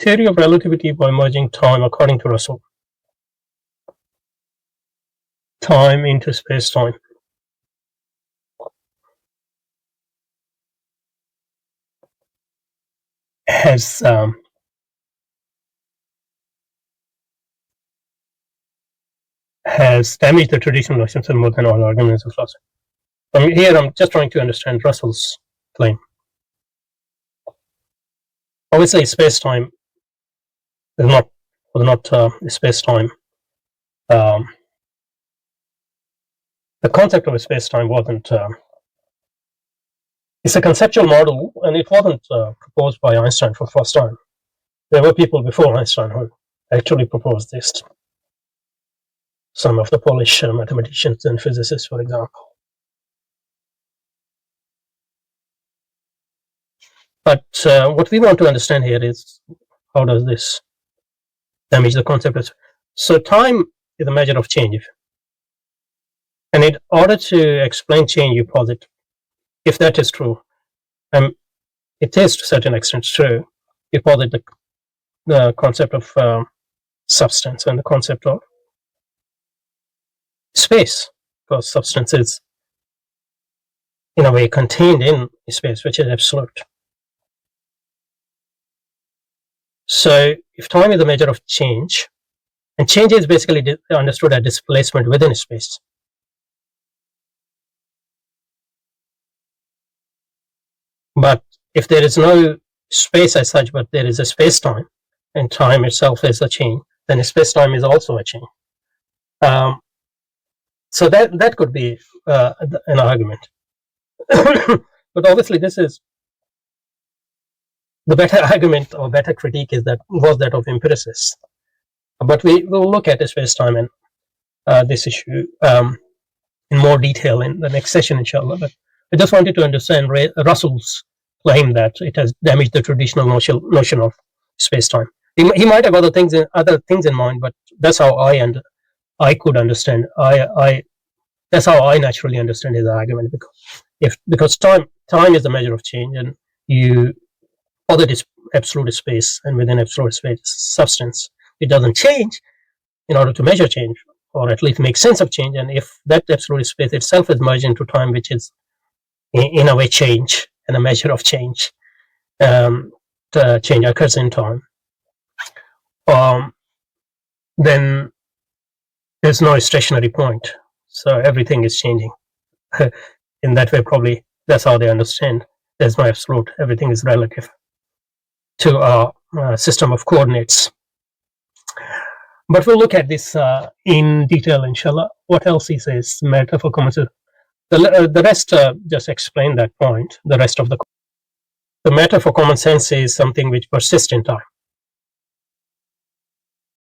Theory of relativity by merging time according to Russell. Time into space-time. Has damaged the traditional notions in more than all arguments of philosophy. Here I'm just trying to understand Russell's claim. Obviously, space-time is not space-time. The concept of a space-time wasn't. It's a conceptual model, and it wasn't proposed by Einstein for the first time. There were people before Einstein who actually proposed this. Some of the Polish mathematicians and physicists, for example. But what we want to understand here is, how does this damage the concept of? So time is a measure of change, and in order to explain change, you posit, if that is true, and it is to a certain extent true, you posit the concept of substance and the concept of space, because substance is in a way contained in space, which is absolute. So if time is a measure of change, and change is basically understood as displacement within space, but if there is no space as such, but there is a space-time, and time itself is a chain, then space-time is also a chain. So that could be an argument. But obviously this is the better argument, or better critique was that of empiricists. But we will look at space-time and this issue in more detail in the next session, inshallah. But I just wanted to understand Russell's claim that it has damaged the traditional notion of space-time. He might have other things in mind, but that's how I could understand. That's how I naturally understand his argument, because time is the measure of change, and you posit is absolute space, and within absolute space substance. It doesn't change in order to measure change, or at least make sense of change. And if that absolute space itself is merged into time, which is in a way change and a measure of change, the change occurs in time, then there's no stationary point. So everything is changing. In that way, probably that's how they understand. There's no absolute. Everything is relative to a system of coordinates. But we'll look at this in detail, inshallah. What else he says? Matter for common sense. The rest just explain that point. The rest of the matter for common sense is something which persists in time.